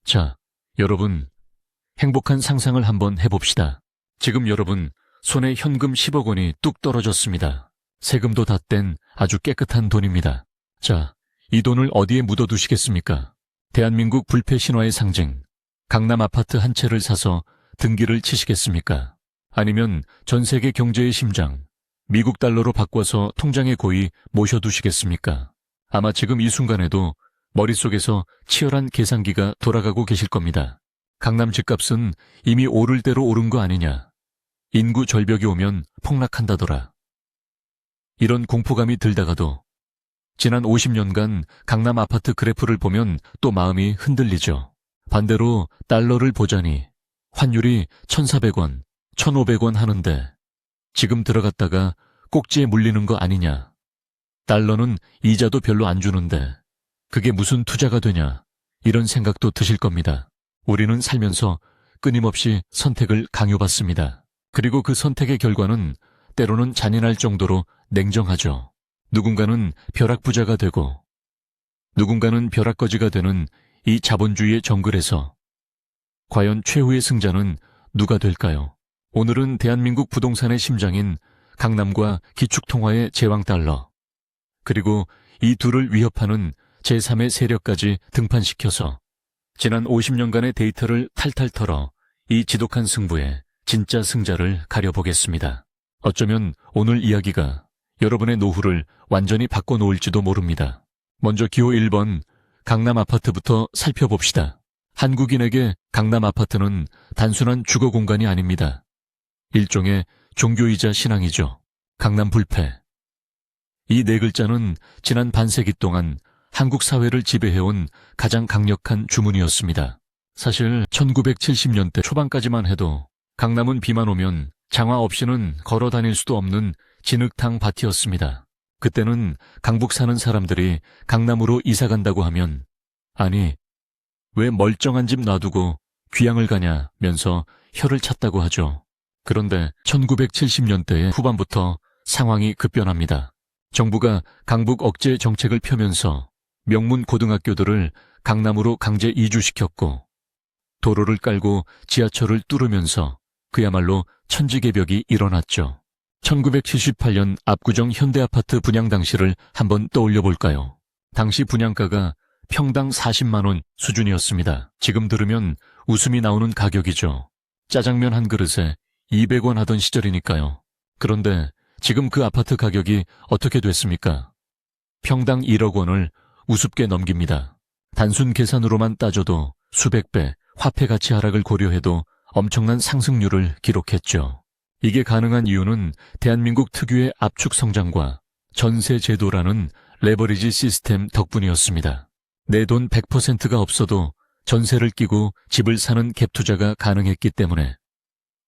자, 여러분, 행복한 상상을 한번 해봅시다. 지금 여러분, 손에 현금 10억 원이 뚝 떨어졌습니다. 세금도 다 뗀 아주 깨끗한 돈입니다. 자, 이 돈을 어디에 묻어두시겠습니까? 대한민국 불패 신화의 상징, 강남 아파트 한 채를 사서 등기를 치시겠습니까? 아니면 전 세계 경제의 심장, 미국 달러로 바꿔서 통장에 고이 모셔두시겠습니까? 아마 지금 이 순간에도 머릿속에서 치열한 계산기가 돌아가고 계실 겁니다. 강남 집값은 이미 오를 대로 오른 거 아니냐. 인구 절벽이 오면 폭락한다더라. 이런 공포감이 들다가도 지난 50년간 강남 아파트 그래프를 보면 또 마음이 흔들리죠. 반대로 달러를 보자니 환율이 1,400원, 1,500원 하는데 지금 들어갔다가 꼭지에 물리는 거 아니냐. 달러는 이자도 별로 안 주는데 그게 무슨 투자가 되냐. 이런 생각도 드실 겁니다. 우리는 살면서 끊임없이 선택을 강요받습니다. 그리고 그 선택의 결과는 때로는 잔인할 정도로 냉정하죠. 누군가는 벼락부자가 되고 누군가는 벼락거지가 되는 이 자본주의의 정글에서 과연 최후의 승자는 누가 될까요? 오늘은 대한민국 부동산의 심장인 강남과 기축통화의 제왕달러, 그리고 이 둘을 위협하는 제3의 세력까지 등판시켜서 지난 50년간의 데이터를 탈탈 털어 이 지독한 승부에 진짜 승자를 가려보겠습니다. 어쩌면 오늘 이야기가 여러분의 노후를 완전히 바꿔놓을지도 모릅니다. 먼저 기호 1번 강남 아파트부터 살펴봅시다. 한국인에게 강남 아파트는 단순한 주거 공간이 아닙니다. 일종의 종교이자 신앙이죠. 강남 불패. 이 네 글자는 지난 반세기 동안 한국 사회를 지배해온 가장 강력한 주문이었습니다. 사실 1970년대 초반까지만 해도 강남은 비만 오면 장화 없이는 걸어 다닐 수도 없는 진흙탕 밭이었습니다. 그때는 강북 사는 사람들이 강남으로 이사 간다고 하면 아니, 왜 멀쩡한 집 놔두고 귀향을 가냐면서 혀를 찼다고 하죠. 그런데 1970년대 후반부터 상황이 급변합니다. 정부가 강북 억제 정책을 펴면서 명문 고등학교들을 강남으로 강제 이주시켰고 도로를 깔고 지하철을 뚫으면서 그야말로 천지개벽이 일어났죠. 1978년 압구정 현대아파트 분양 당시를 한번 떠올려 볼까요? 당시 분양가가 평당 40만 원 수준이었습니다. 지금 들으면 웃음이 나오는 가격이죠. 짜장면 한 그릇에 200원 하던 시절이니까요. 그런데 지금 그 아파트 가격이 어떻게 됐습니까? 평당 1억 원을 우습게 넘깁니다. 단순 계산으로만 따져도 수백 배 화폐 가치 하락을 고려해도 엄청난 상승률을 기록했죠. 이게 가능한 이유는 대한민국 특유의 압축 성장과 전세 제도라는 레버리지 시스템 덕분이었습니다. 내 돈 100%가 없어도 전세를 끼고 집을 사는 갭 투자가 가능했기 때문에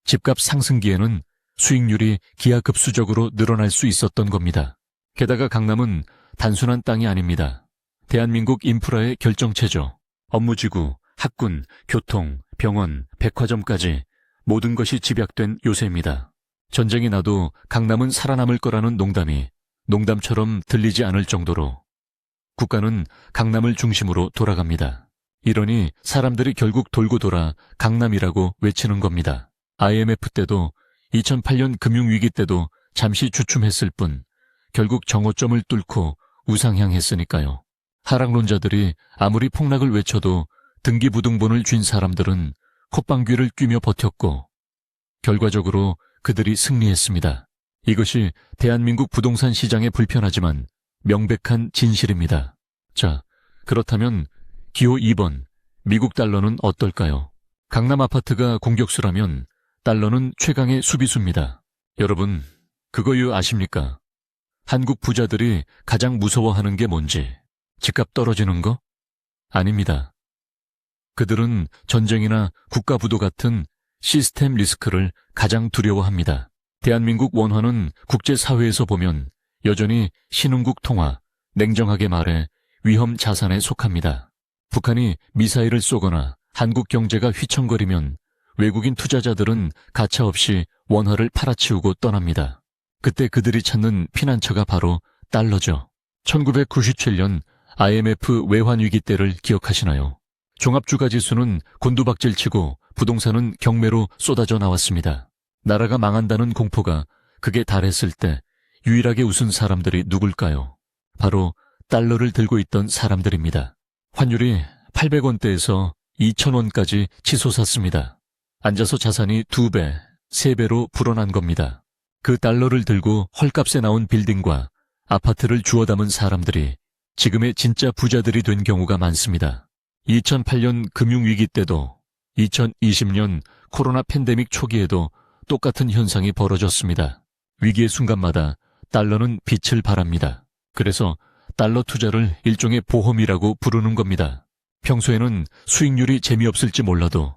집값 상승기에는 수익률이 기하급수적으로 늘어날 수 있었던 겁니다. 게다가 강남은 단순한 땅이 아닙니다. 대한민국 인프라의 결정체죠. 업무지구, 학군, 교통, 병원, 백화점까지 모든 것이 집약된 요새입니다. 전쟁이 나도 강남은 살아남을 거라는 농담이 농담처럼 들리지 않을 정도로 국가는 강남을 중심으로 돌아갑니다. 이러니 사람들이 결국 돌고 돌아 강남이라고 외치는 겁니다. IMF 때도 2008년 금융위기 때도 잠시 주춤했을 뿐 결국 정오점을 뚫고 우상향했으니까요. 하락론자들이 아무리 폭락을 외쳐도 등기부등본을 쥔 사람들은 콧방귀를 뀌며 버텼고 결과적으로 그들이 승리했습니다. 이것이 대한민국 부동산 시장의 불편하지만 명백한 진실입니다. 자, 그렇다면 기호 2번 미국 달러는 어떨까요? 강남 아파트가 공격수라면 달러는 최강의 수비수입니다. 여러분, 그거요 아십니까? 한국 부자들이 가장 무서워하는 게 뭔지 집값 떨어지는 거? 아닙니다. 그들은 전쟁이나 국가부도 같은 시스템 리스크를 가장 두려워합니다. 대한민국 원화는 국제사회에서 보면 여전히 신흥국 통화, 냉정하게 말해 위험 자산에 속합니다. 북한이 미사일을 쏘거나 한국 경제가 휘청거리면 외국인 투자자들은 가차없이 원화를 팔아치우고 떠납니다. 그때 그들이 찾는 피난처가 바로 달러죠. 1997년 IMF 외환위기 때를 기억하시나요? 종합주가 지수는 곤두박질치고 부동산은 경매로 쏟아져 나왔습니다. 나라가 망한다는 공포가 극에 달했을 때 유일하게 웃은 사람들이 누굴까요? 바로 달러를 들고 있던 사람들입니다. 환율이 800원대에서 2000원까지 치솟았습니다. 앉아서 자산이 2배, 3배로 불어난 겁니다. 그 달러를 들고 헐값에 나온 빌딩과 아파트를 주워 담은 사람들이 지금의 진짜 부자들이 된 경우가 많습니다. 2008년 금융위기 때도 2020년 코로나 팬데믹 초기에도 똑같은 현상이 벌어졌습니다. 위기의 순간마다 달러는 빛을 발합니다. 그래서 달러 투자를 일종의 보험이라고 부르는 겁니다. 평소에는 수익률이 재미없을지 몰라도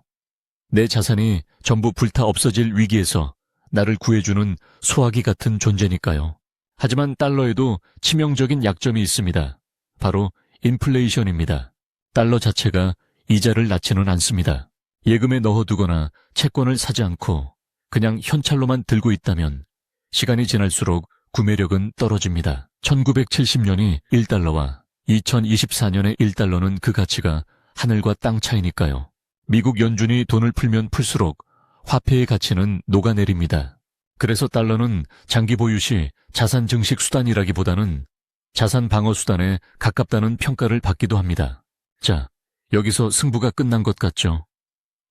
내 자산이 전부 불타 없어질 위기에서 나를 구해주는 소화기 같은 존재니까요. 하지만 달러에도 치명적인 약점이 있습니다. 바로 인플레이션입니다. 달러 자체가 이자를 낳지는 않습니다. 예금에 넣어두거나 채권을 사지 않고 그냥 현찰로만 들고 있다면 시간이 지날수록 구매력은 떨어집니다. 1970년이 1달러와 2024년의 1달러는 그 가치가 하늘과 땅 차이니까요. 미국 연준이 돈을 풀면 풀수록 화폐의 가치는 녹아내립니다. 그래서 달러는 장기 보유 시 자산 증식 수단이라기보다는 자산 방어 수단에 가깝다는 평가를 받기도 합니다. 자, 여기서 승부가 끝난 것 같죠?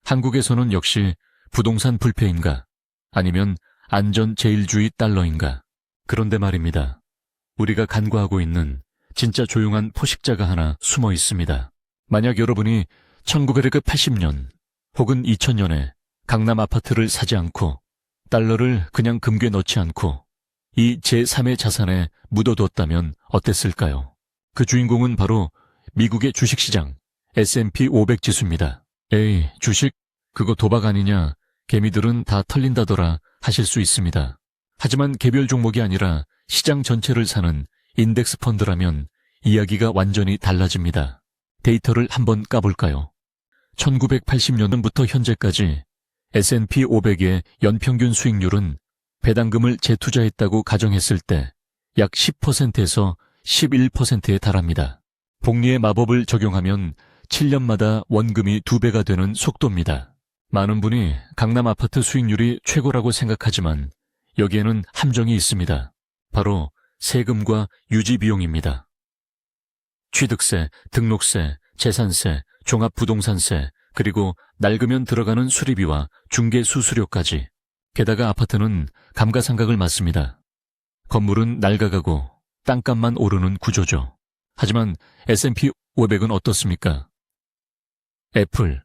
한국에서는 역시 부동산 불패인가? 아니면 안전 제일주의 달러인가? 그런데 말입니다. 우리가 간과하고 있는 진짜 조용한 포식자가 하나 숨어 있습니다. 만약 여러분이 1980년 혹은 2000년에 강남 아파트를 사지 않고 달러를 그냥 금괴 넣지 않고 이 제3의 자산에 묻어뒀다면 어땠을까요? 그 주인공은 바로 미국의 주식시장 S&P 500 지수입니다. 에이, 주식? 그거 도박 아니냐? 개미들은 다 털린다더라 하실 수 있습니다. 하지만 개별 종목이 아니라 시장 전체를 사는 인덱스 펀드라면 이야기가 완전히 달라집니다. 데이터를 한번 까볼까요? 1980년부터 현재까지 S&P 500의 연평균 수익률은 배당금을 재투자했다고 가정했을 때 약 10%에서 11%에 달합니다. 복리의 마법을 적용하면 7년마다 원금이 2배가 되는 속도입니다. 많은 분이 강남 아파트 수익률이 최고라고 생각하지만 여기에는 함정이 있습니다. 바로 세금과 유지 비용입니다. 취득세, 등록세, 재산세, 종합부동산세, 그리고 낡으면 들어가는 수리비와 중개수수료까지. 게다가 아파트는 감가상각을 맞습니다. 건물은 낡아가고 땅값만 오르는 구조죠. 하지만 S&P 500은 어떻습니까? 애플,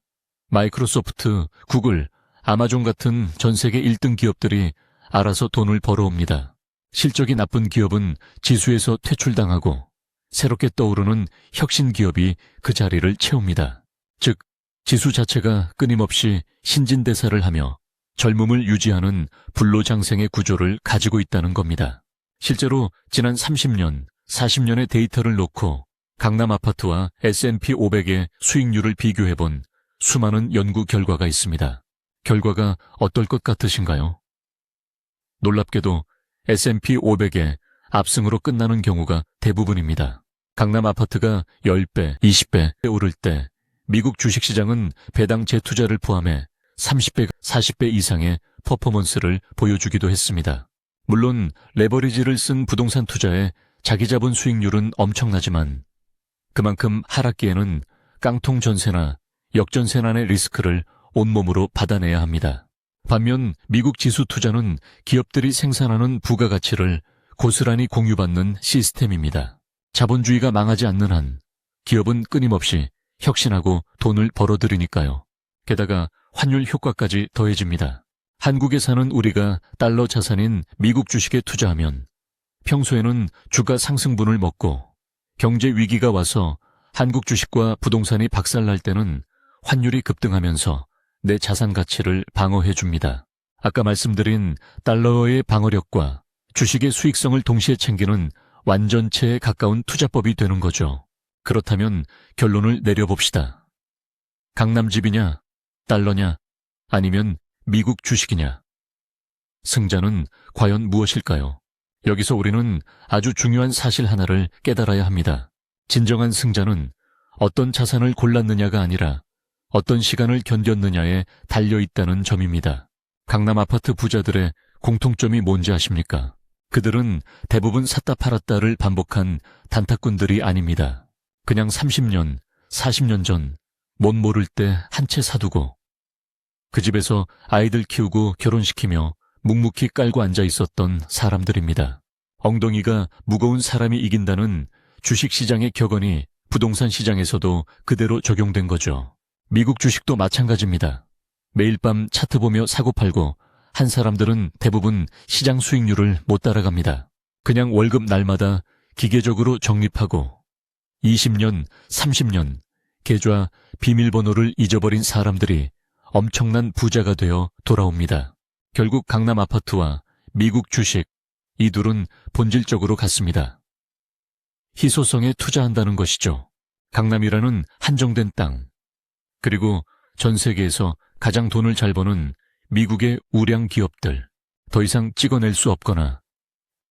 마이크로소프트, 구글, 아마존 같은 전 세계 1등 기업들이 알아서 돈을 벌어옵니다. 실적이 나쁜 기업은 지수에서 퇴출당하고 새롭게 떠오르는 혁신 기업이 그 자리를 채웁니다. 즉, 지수 자체가 끊임없이 신진대사를 하며 젊음을 유지하는 불로장생의 구조를 가지고 있다는 겁니다. 실제로 지난 30년, 40년의 데이터를 놓고 강남 아파트와 S&P 500의 수익률을 비교해본 수많은 연구 결과가 있습니다. 결과가 어떨 것 같으신가요? 놀랍게도 S&P 500의 압승으로 끝나는 경우가 대부분입니다. 강남 아파트가 10배, 20배 오를 때 미국 주식시장은 배당 재투자를 포함해 30배, 40배 이상의 퍼포먼스를 보여주기도 했습니다. 물론 레버리지를 쓴 부동산 투자에 자기 자본 수익률은 엄청나지만 그만큼 하락기에는 깡통 전세나 역전세난의 리스크를 온몸으로 받아내야 합니다. 반면 미국 지수 투자는 기업들이 생산하는 부가가치를 고스란히 공유받는 시스템입니다. 자본주의가 망하지 않는 한 기업은 끊임없이 혁신하고 돈을 벌어들이니까요. 게다가 환율 효과까지 더해집니다. 한국에 사는 우리가 달러 자산인 미국 주식에 투자하면 평소에는 주가 상승분을 먹고 경제 위기가 와서 한국 주식과 부동산이 박살날 때는 환율이 급등하면서 내 자산 가치를 방어해 줍니다. 아까 말씀드린 달러의 방어력과 주식의 수익성을 동시에 챙기는 완전체에 가까운 투자법이 되는 거죠. 그렇다면 결론을 내려봅시다. 강남집이냐, 달러냐, 아니면 미국 주식이냐. 승자는 과연 무엇일까요? 여기서 우리는 아주 중요한 사실 하나를 깨달아야 합니다. 진정한 승자는 어떤 자산을 골랐느냐가 아니라 어떤 시간을 견뎠느냐에 달려있다는 점입니다. 강남 아파트 부자들의 공통점이 뭔지 아십니까? 그들은 대부분 샀다 팔았다를 반복한 단타꾼들이 아닙니다. 그냥 30년, 40년 전 못 모를 때 한 채 사두고 그 집에서 아이들 키우고 결혼시키며 묵묵히 깔고 앉아 있었던 사람들입니다. 엉덩이가 무거운 사람이 이긴다는 주식시장의 격언이 부동산 시장에서도 그대로 적용된 거죠. 미국 주식도 마찬가지입니다. 매일 밤 차트 보며 사고 팔고 한 사람들은 대부분 시장 수익률을 못 따라갑니다. 그냥 월급 날마다 기계적으로 적립하고 20년, 30년 계좌 비밀번호를 잊어버린 사람들이 엄청난 부자가 되어 돌아옵니다. 결국 강남 아파트와 미국 주식, 이 둘은 본질적으로 같습니다. 희소성에 투자한다는 것이죠. 강남이라는 한정된 땅, 그리고 전 세계에서 가장 돈을 잘 버는 미국의 우량 기업들, 더 이상 찍어낼 수 없거나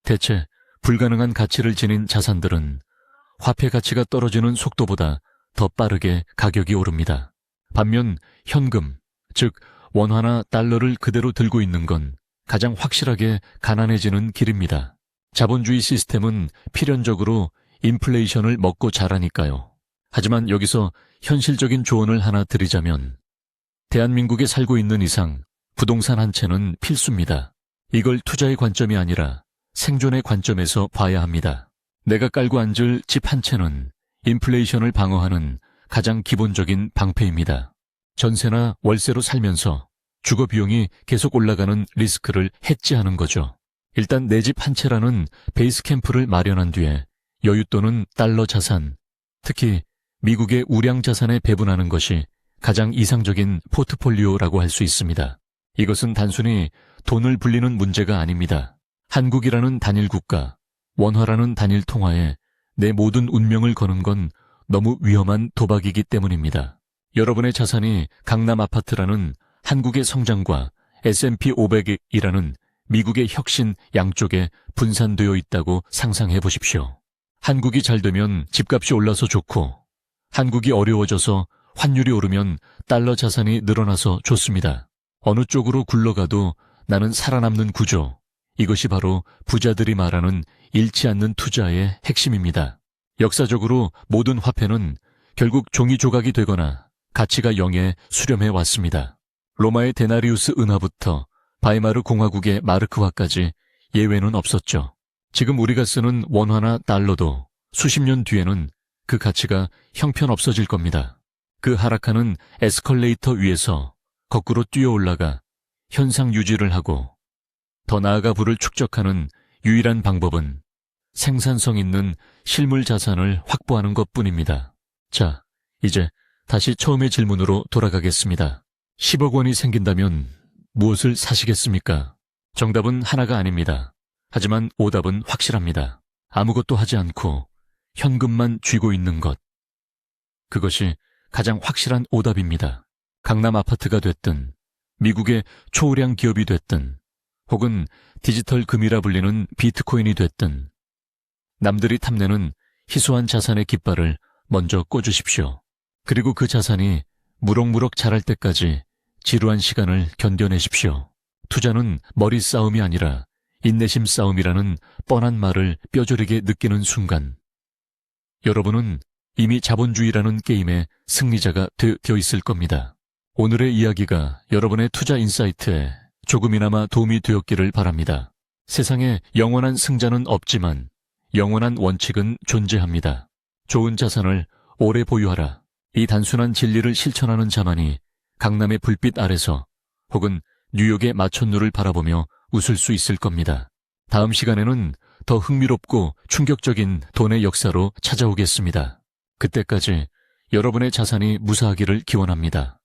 대체 불가능한 가치를 지닌 자산들은 화폐 가치가 떨어지는 속도보다 더 빠르게 가격이 오릅니다. 반면 현금, 즉 원화나 달러를 그대로 들고 있는 건 가장 확실하게 가난해지는 길입니다. 자본주의 시스템은 필연적으로 인플레이션을 먹고 자라니까요. 하지만 여기서 현실적인 조언을 하나 드리자면 대한민국에 살고 있는 이상 부동산 한 채는 필수입니다. 이걸 투자의 관점이 아니라 생존의 관점에서 봐야 합니다. 내가 깔고 앉을 집 한 채는 인플레이션을 방어하는 가장 기본적인 방패입니다. 전세나 월세로 살면서 주거 비용이 계속 올라가는 리스크를 해지하는 거죠. 일단 내 집 한 채라는 베이스 캠프를 마련한 뒤에 여유 또는 달러 자산, 특히 미국의 우량 자산에 배분하는 것이 가장 이상적인 포트폴리오라고 할 수 있습니다. 이것은 단순히 돈을 불리는 문제가 아닙니다. 한국이라는 단일 국가, 원화라는 단일 통화에 내 모든 운명을 거는 건 너무 위험한 도박이기 때문입니다. 여러분의 자산이 강남 아파트라는 한국의 성장과 S&P 500이라는 미국의 혁신 양쪽에 분산되어 있다고 상상해 보십시오. 한국이 잘 되면 집값이 올라서 좋고, 한국이 어려워져서 환율이 오르면 달러 자산이 늘어나서 좋습니다. 어느 쪽으로 굴러가도 나는 살아남는 구조, 이것이 바로 부자들이 말하는 잃지 않는 투자의 핵심입니다. 역사적으로 모든 화폐는 결국 종이 조각이 되거나 가치가 0에 수렴해 왔습니다. 로마의 데나리우스 은화부터 바이마르 공화국의 마르크화까지 예외는 없었죠. 지금 우리가 쓰는 원화나 달러도 수십 년 뒤에는 그 가치가 형편없어질 겁니다. 그 하락하는 에스컬레이터 위에서 거꾸로 뛰어 올라가 현상 유지를 하고 더 나아가 부를 축적하는 유일한 방법은 생산성 있는 실물 자산을 확보하는 것뿐입니다. 자, 이제 다시 처음의 질문으로 돌아가겠습니다. 10억 원이 생긴다면 무엇을 사시겠습니까? 정답은 하나가 아닙니다. 하지만 오답은 확실합니다. 아무것도 하지 않고 현금만 쥐고 있는 것. 그것이 가장 확실한 오답입니다. 강남 아파트가 됐든 미국의 초우량 기업이 됐든 혹은 디지털 금이라 불리는 비트코인이 됐든 남들이 탐내는 희소한 자산의 깃발을 먼저 꽂으십시오. 그리고 그 자산이 무럭무럭 자랄 때까지 지루한 시간을 견뎌내십시오. 투자는 머리 싸움이 아니라 인내심 싸움이라는 뻔한 말을 뼈저리게 느끼는 순간 여러분은 이미 자본주의라는 게임의 승리자가 되어 있을 겁니다. 오늘의 이야기가 여러분의 투자 인사이트에 조금이나마 도움이 되었기를 바랍니다. 세상에 영원한 승자는 없지만 영원한 원칙은 존재합니다. 좋은 자산을 오래 보유하라. 이 단순한 진리를 실천하는 자만이 강남의 불빛 아래서 혹은 뉴욕의 마천루를 바라보며 웃을 수 있을 겁니다. 다음 시간에는 더 흥미롭고 충격적인 돈의 역사로 찾아오겠습니다. 그때까지 여러분의 자산이 무사하기를 기원합니다.